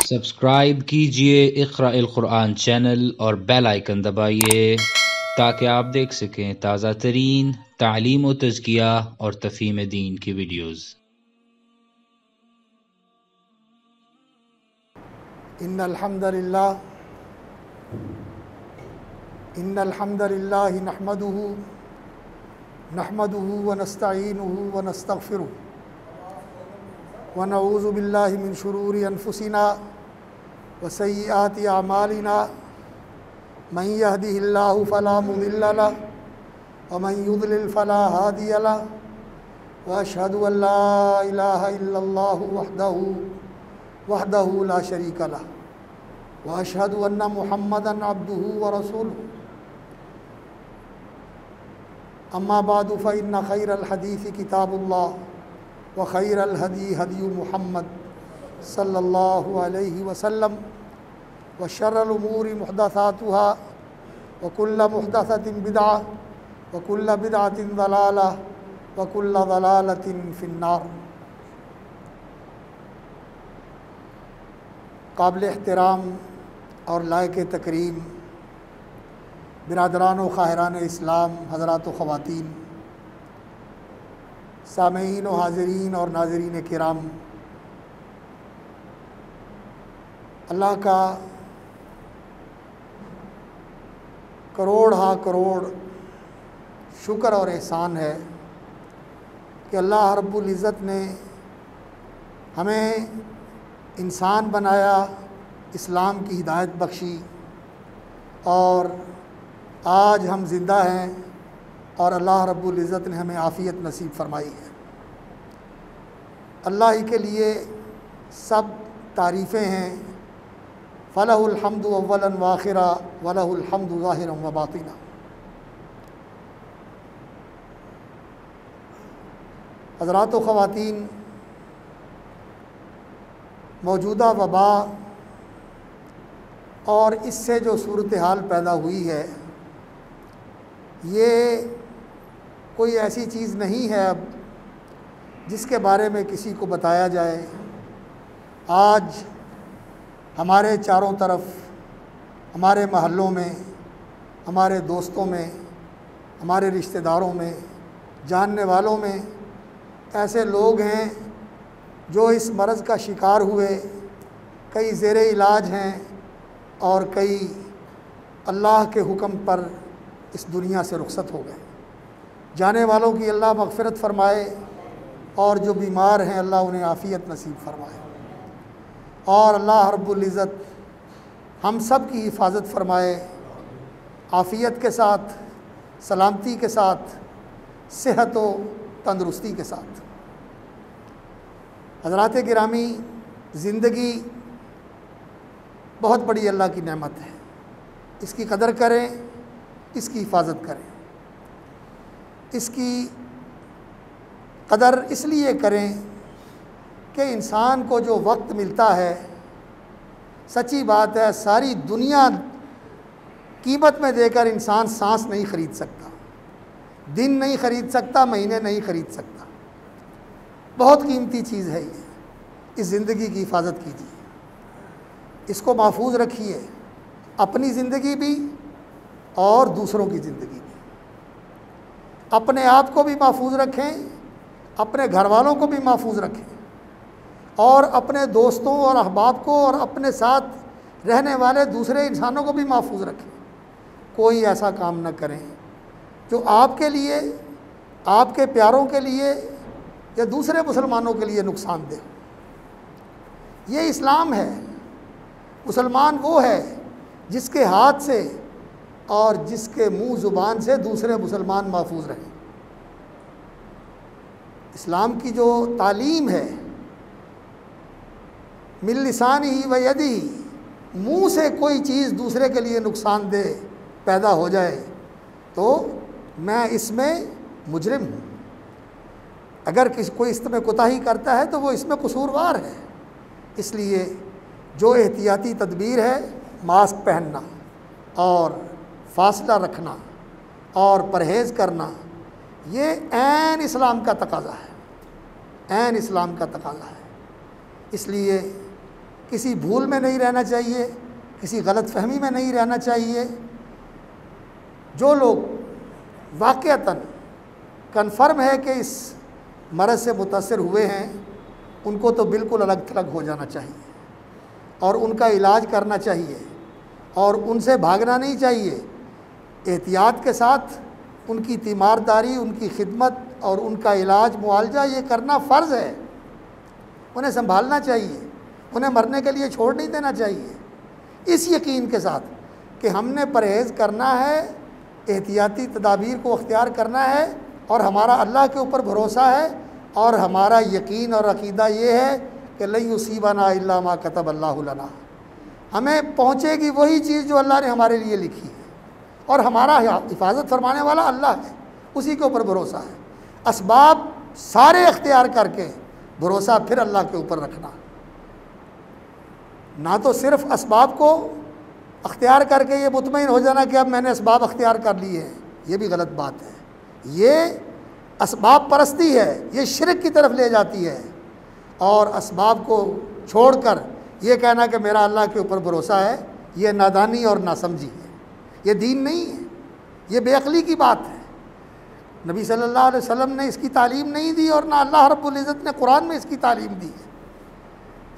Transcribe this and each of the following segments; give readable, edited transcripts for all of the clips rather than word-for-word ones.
Subscribe कीजिए इक़रा अल क़ुरआन channel और bell icon दबाइए ताकि आप देख सकें ताज़ा तरीन तालीम व तज़किया और तफ़हीम दीन की वीडियोज़। इन्नल हम्दुलिल्लाह नहमदुहु व नस्तईनुहु व नस्तग़फिरुहु व नऊज़ु बिल्लाहि मिन शुरूरि अनफुसिना व सय्यिआति अमालिना मन यहदिहिल्लाहु फला मुदिल्ल लहु व मन युद्लिल फला हादिय लहु व अशहदु अन ला इलाहा इल्लल्लाहु वहदहु ला शरीक लहु व अशहदु अन्न मुहम्मदन अब्दुहु व रसूलुहु। अम्मा बादु फ़इन्न खैरल हदीसी किताबुल्लाह व खैरल हदी हदी मुहम्मद सल्लल्लाहु अलैहि वसल्लम व शर्रल उमूरि मुहदसातुहा व कुल्ल मुहदसतिन बिदअह व कुल्ल बिदअतिन ज़लालह व कुल्ल ज़लालतिन फ़िन्नार। काबिल एहतराम और लायक तकरीम बिरादरान व ख़ाहिरान इस्लाम, हज़रात व ख़वातीन, सामईन व हाज़रीन और नाज़रीन किराम, अल्लाह का करोड़ हा करोड़ शुक्र और एहसान है कि अल्लाह रब्बुल इज़्ज़त ने हमें इंसान बनाया, इस्लाम की हिदायत बख्शी और आज हम ज़िंदा हैं और अल्लाह रब्बुल इज़्ज़त ने हमें आफ़ियत नसीब फरमाई है। अल्लाह ही के लिए सब तारीफ़ें हैं। फ़लहुल हम्दु अव्वलन व आखिरा व लहुल हम्दु ज़ाहिरन व बातिना। हज़रात व ख़वातीन, मौजूदा वबा और इससे जो सूरत हाल पैदा हुई है, ये कोई ऐसी चीज़ नहीं है अब जिसके बारे में किसी को बताया जाए। आज हमारे चारों तरफ, हमारे महल्लों में, हमारे दोस्तों में, हमारे रिश्तेदारों में, जानने वालों में ऐसे लोग हैं जो इस मर्ज़ का शिकार हुए, कई ज़ेरे इलाज हैं और कई अल्लाह के हुक्म पर इस दुनिया से रुखसत हो गए। जाने वालों की अल्लाह मग़फ़िरत फ़रमाए और जो बीमार हैं अल्लाह उन्हें आफ़ियत नसीब फ़रमाए और अल्लाह रब्बुल इज़्ज़त हम सब की हिफाजत फ़रमाए, आफ़ियत के साथ, सलामती के साथ, सेहत व तंदुरुस्ती के साथ। हज़रात गिरामी, ज़िंदगी बहुत बड़ी अल्लाह की नेमत है। इसकी कदर करें, इसकी हिफाजत करें। इसकी कदर इसलिए करें कि इंसान को जो वक्त मिलता है, सच्ची बात है, सारी दुनिया कीमत में देकर इंसान सांस नहीं ख़रीद सकता, दिन नहीं ख़रीद सकता, महीने नहीं ख़रीद सकता। बहुत कीमती चीज़ है ये। इस ज़िंदगी की हिफाजत कीजिए, इसको महफूज रखिए, अपनी ज़िंदगी भी और दूसरों की ज़िंदगी भी। अपने आप को भी महफूज रखें, अपने घर वालों को भी महफूज रखें और अपने दोस्तों और अहबाब को और अपने साथ रहने वाले दूसरे इंसानों को भी महफूज रखें। कोई ऐसा काम न करें जो आपके लिए, आपके प्यारों के लिए या दूसरे मुसलमानों के लिए नुकसानदेह। ये इस्लाम है। मुसलमान वो है जिसके हाथ से और जिसके मुंह ज़ुबान से दूसरे मुसलमान महफूज रहें। इस्लाम की जो तालीम है, मिन लिसानिही व यदिही, मुँह से कोई चीज़ दूसरे के लिए नुकसानदेह पैदा हो जाए तो मैं इसमें मुजरिम हूँ। अगर कोई इसमें कोताही करता है तो वो इसमें कसूरवार है। इसलिए जो एहतियाती तदबीर है, मास्क पहनना और फासला रखना और परहेज़ करना, ये ऐन इस्लाम का तकाज़ा है, ऐन इस्लाम का तकाज़ा है। इसलिए किसी भूल में नहीं रहना चाहिए, किसी गलत फहमी में नहीं रहना चाहिए। जो लोग वाक़अतन कन्फर्म है कि इस मरज़ से मुतासर हुए हैं, उनको तो बिल्कुल अलग थलग हो जाना चाहिए और उनका इलाज करना चाहिए और उनसे भागना नहीं चाहिए। एहतियात के साथ उनकी तीमारदारी, उनकी खिदमत और उनका इलाज मुआलजा ये करना फ़र्ज़ है। उन्हें संभालना चाहिए, उन्हें मरने के लिए छोड़ नहीं देना चाहिए, इस यकीन के साथ कि हमने परहेज़ करना है, एहतियाती तदाबीर को अख्तियार करना है और हमारा अल्लाह के ऊपर भरोसा है और हमारा यकीन और अक़ीदा ये है कि लन युसीबना इल्ला मा कतब अल्लाहु लना, हमें पहुँचेगी वही चीज़ जो अल्लाह ने हमारे लिए लिखी है और हमारा हिफाजत फरमाने वाला अल्लाह है, उसी के ऊपर भरोसा है। असबाब सारे अख्तियार करके भरोसा फिर अल्लाह के ऊपर रखना, ना तो सिर्फ़ असबाब को अख्तियार करके ये मुतमईन हो जाना कि अब मैंने असबाब अख्तियार कर लिए हैं, ये भी गलत बात है। ये असबाब परस्ती है, ये शिरक की तरफ ले जाती है। और असबाब को छोड़कर ये कहना कि मेरा अल्लाह के ऊपर भरोसा है, ये नादानी और नासमझी है, ये दीन नहीं है, ये बेअक्ली की बात है। नबी सल्लल्लाहु अलैहि वसल्लम ने इसकी तालीम नहीं दी और ना अल्लाह रब्बुल इज़्ज़त ने कुरान में इसकी तालीम दी है।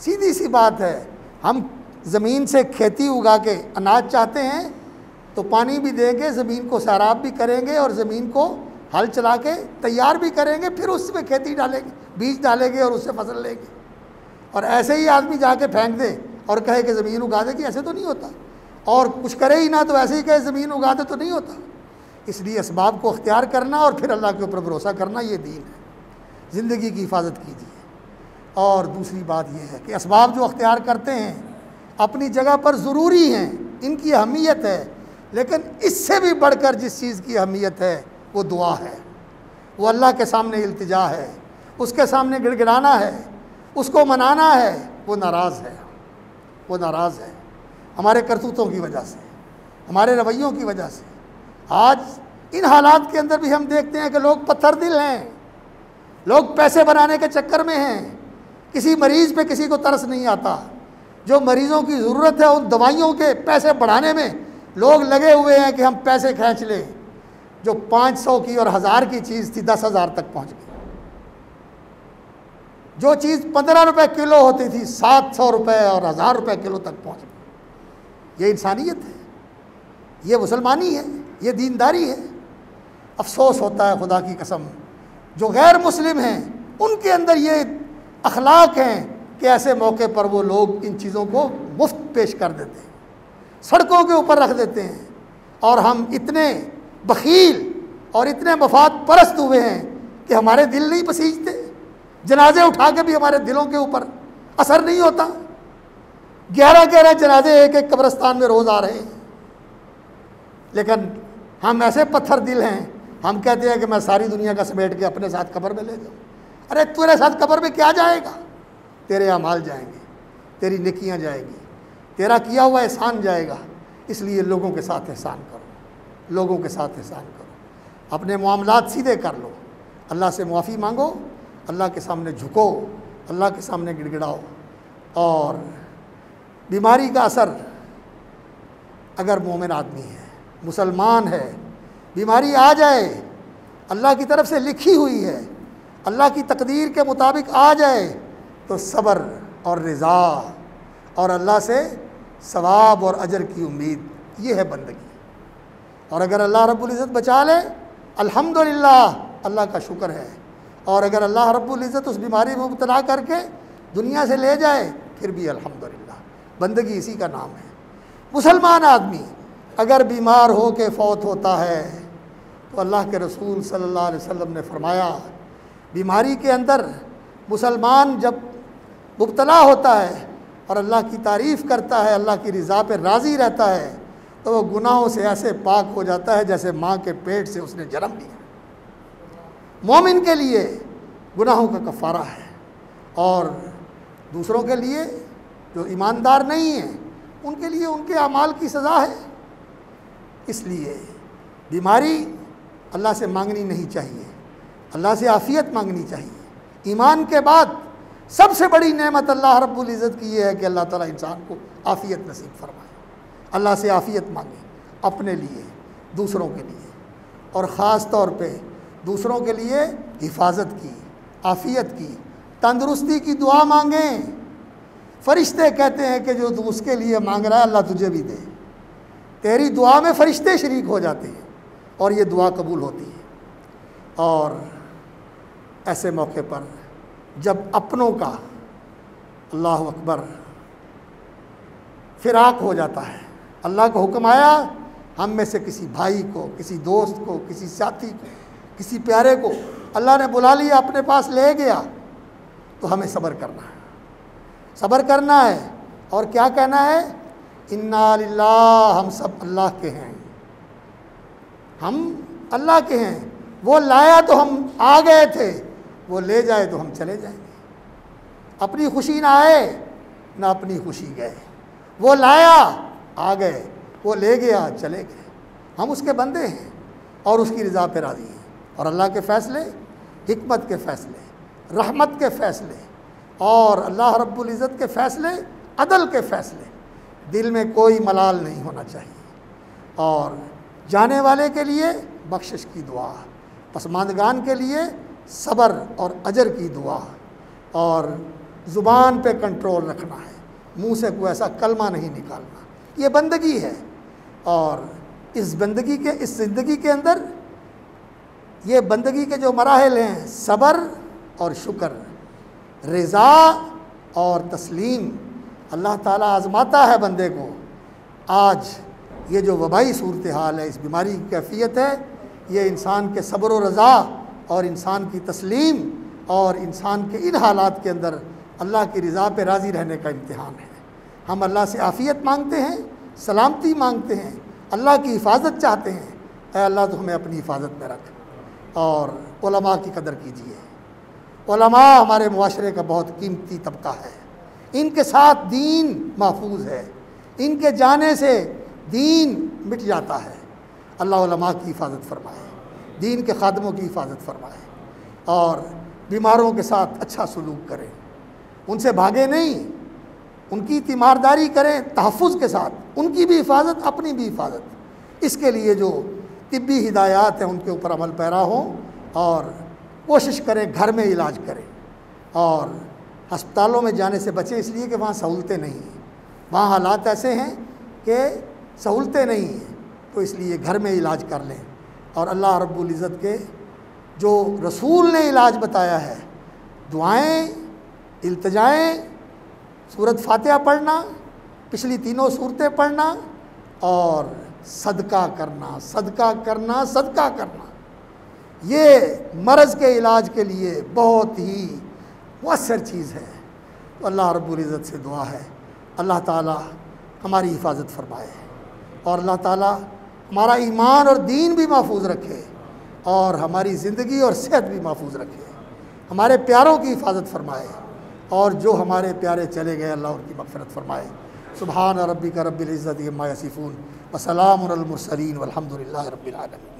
सीधी सी बात है, हम ज़मीन से खेती उगा के अनाज चाहते हैं तो पानी भी देंगे, ज़मीन को सैराब भी करेंगे और ज़मीन को हल चला के तैयार भी करेंगे, फिर उसमें खेती डालेंगे, बीज डालेंगे और उससे फसल लेंगे। और ऐसे ही आदमी जाके फेंक दे और कहे कि ज़मीन उगा देगी, ऐसे तो नहीं होता। और कुछ करे ही ना तो ऐसे ही कहे ज़मीन उगा दे, तो नहीं होता। इसलिए असबाब को अख्तियार करना और फिर अल्लाह के ऊपर भरोसा करना, ये दीन है। ज़िंदगी की हिफाजत कीजिए। और दूसरी बात यह है कि असबाब जो अख्तियार करते हैं अपनी जगह पर ज़रूरी हैं, इनकी अहमियत है, लेकिन इससे भी बढ़कर जिस चीज़ की अहमियत है वो दुआ है, वो अल्लाह के सामने इल्तिजा है, उसके सामने गिड़गिड़ाना है, उसको मनाना है। वो नाराज़ है, वो नाराज़ है हमारे करतूतों की वजह से, हमारे रवैयों की वजह से। आज इन हालात के अंदर भी हम देखते हैं कि लोग पत्थर दिल हैं, लोग पैसे बनाने के चक्कर में हैं, किसी मरीज़ पे किसी को तरस नहीं आता। जो मरीज़ों की ज़रूरत है उन दवाइयों के पैसे बढ़ाने में लोग लगे हुए हैं कि हम पैसे खींच लें। जो 500 की और 1000 की चीज़ थी 10,000 तक पहुंच गई। जो चीज़ 15 रुपये किलो होती थी 700 रुपये और 1000 रुपये किलो तक पहुंच गई। ये इंसानियत है, ये मुसलमानी है, ये दीनदारी है। अफसोस होता है खुदा की कसम, जो गैर मुस्लिम हैं उनके अंदर ये अखलाक हैं कि ऐसे मौके पर वो लोग इन चीज़ों को मुफ्त पेश कर देते हैं, सड़कों के ऊपर रख देते हैं। और हम इतने बखील और इतने मफाद परस्त हुए हैं कि हमारे दिल नहीं पसीजते। जनाजे उठा के भी हमारे दिलों के ऊपर असर नहीं होता। 11-11 जनाजे एक एक कब्रिस्तान में रोज़ आ रहे हैं, लेकिन हम ऐसे पत्थर दिल हैं, हम कहते हैं कि मैं सारी दुनिया का समेट के अपने साथ कब्र में ले जाऊँ। अरे तेरे साथ कब्र में क्या जाएगा? तेरे अमाल जाएंगे, तेरी नेकियां जाएंगी, तेरा किया हुआ एहसान जाएगा। इसलिए लोगों के साथ एहसान करो, लोगों के साथ एहसान करो, अपने मामलात सीधे कर लो, अल्लाह से मुआफ़ी मांगो, अल्लाह के सामने झुको, अल्लाह के सामने गिड़गिड़ाओ। और बीमारी का असर अगर मोमिन आदमी है, मुसलमान है, बीमारी आ जाए, अल्लाह की तरफ से लिखी हुई है, अल्लाह की तकदीर के मुताबिक आ जाए, तो सब्र और रिज़ा और अल्लाह से सवाब और अजर की उम्मीद, ये है बंदगी। और अगर अल्लाह रब्बुल इज़्ज़त बचा ले, अल्हम्दुलिल्लाह, अल्लाह का शुक्र है। और अगर अल्लाह रब्बुल इज़्ज़त उस बीमारी में मुब्तला करके दुनिया से ले जाए, फिर भी अल्हम्दुलिल्लाह, बंदगी इसी का नाम है। मुसलमान आदमी अगर बीमार हो के फौत होता है तो अल्लाह के रसूल सल्लल्लाहु अलैहि वसल्लम ने फरमाया, बीमारी के अंदर मुसलमान जब मुब्तला होता है और अल्लाह की तारीफ़ करता है, अल्लाह की रज़ा पे राज़ी रहता है, तो वह गुनाहों से ऐसे पाक हो जाता है जैसे माँ के पेट से उसने जन्म लिया। मोमिन के लिए गुनाहों का कफ़ारा है और दूसरों के लिए जो ईमानदार नहीं है उनके लिए उनके अमाल की सज़ा है। इसलिए बीमारी अल्लाह से मांगनी नहीं चाहिए, अल्लाह से आफ़ियत मांगनी चाहिए। ईमान के बाद सबसे बड़ी नेमत अल्लाह रब्बुल इज़्ज़त की ये है कि अल्लाह ताला इंसान को आफ़ियत नसीब फरमाए। अल्लाह से आफ़ियत मांगे, अपने लिए, दूसरों के लिए, और ख़ास तौर पे दूसरों के लिए हिफाजत की, आफ़ियत की, तंदुरुस्ती की दुआ मांगें। फ़रिश्ते कहते हैं कि जो तू उसके लिए मांग रहा है अल्लाह तुझे भी दे। तेरी दुआ में फ़रिश्ते शरीक हो जाते हैं और ये दुआ कबूल होती है। और ऐसे मौके पर जब अपनों का, अल्लाह अकबर, फ़िराक़ हो जाता है, अल्लाह का हुक्म आया हम में से किसी भाई को, किसी दोस्त को, किसी साथी को, किसी प्यारे को अल्लाह ने बुला लिया, अपने पास ले गया, तो हमें सब्र करना है, सब्र करना है। और क्या कहना है? इन्ना लिल्लाह, हम सब अल्लाह के हैं, हम अल्लाह के हैं। वो लाया तो हम आ गए थे, वो ले जाए तो हम चले जाएंगे। अपनी खुशी ना आए ना अपनी खुशी गए। वो लाया, आ गए, वो ले गया, चले गए। हम उसके बंदे हैं और उसकी रज़ा पे राज़ी हैं। और अल्लाह के फ़ैसले, हिकमत के फ़ैसले, रहमत के फ़ैसले और अल्लाह रब्बुल इज़्ज़त के फ़ैसले, अदल के फ़ैसले, दिल में कोई मलाल नहीं होना चाहिए। और जाने वाले के लिए बख्शिश की दुआ, पसमानदगान के लिए सब्र और अजर की दुआ, और ज़ुबान पे कंट्रोल रखना है, मुंह से कोई ऐसा कलमा नहीं निकालना। ये बंदगी है। और इस बंदगी के, इस ज़िंदगी के अंदर ये बंदगी के जो मराहिल हैं, सब्र और शुक्र, रज़ा और तस्लीम, अल्लाह ताला आज़माता है बंदे को। आज ये जो वबाई सूरत हाल है, इस बीमारी की कैफियत है, ये इंसान के सब्र और रज़ा और इंसान की तस्लीम और इंसान के इन हालात के अंदर अल्लाह की रज़ा पे राज़ी रहने का इम्तिहान है। हम अल्लाह से आफ़ियत मांगते हैं, सलामती मांगते हैं, अल्लाह की हिफाजत चाहते हैं। ऐ अल्लाह तो हमें अपनी हिफाजत में रख। और उलमा की कदर कीजिए। उलमा हमारे मुआशरे का बहुत कीमती तबका है, इनके साथ दीन महफूज है, इनके जाने से दीन मिट जाता है। अल्लाह उलमा की हिफाजत फरमाए, दीन के खादमों की हिफाजत फरमाए, और बीमारों के साथ अच्छा सलूक करें, उनसे भागे नहीं, उनकी तीमारदारी करें तहफ़्फ़ुज़ के साथ, उनकी भी हिफाजत, अपनी भी हिफाजत। इसके लिए जो तिब्बी हिदायत हैं उनके ऊपर अमल पैरा हों और कोशिश करें घर में इलाज करें। और हस्पतालों में जाने से बचें, इसलिए कि वहाँ सहूलतें नहीं हैं, वहाँ हालात ऐसे हैं कि सहूलतें नहीं हैं, तो इसलिए घर में इलाज कर लें। और अल्लाह रब्बुल इज़्ज़त के जो रसूल ने इलाज बताया है, दुआएं, इल्तिजाएं, सूरत फातिहा पढ़ना, पिछली तीनों सूरतें पढ़ना और सदका करना, सदका करना, सदका करना, ये मर्ज़ के इलाज के लिए बहुत ही मुअस्सर चीज़ है। तो अल्लाह रब्बुल इज़्ज़त से दुआ है अल्लाह ताला हमारी हिफाजत फरमाए और अल्लाह ताला हमारा ईमान और दीन भी महफूज रखे और हमारी ज़िंदगी और सेहत भी महफूज रखे, हमारे प्यारों की हिफाजत फरमाए और जो हमारे प्यारे चले गए अल्लाह उनकी मग़फ़िरत फरमाए। सुब्हान रब्बिका रब्बिल इज़्ज़ति अम्मा यसिफ़ून व सलामुन अलल मुरसलीन वल्हम्दुलिल्लाहि रब्बिल आलमीन।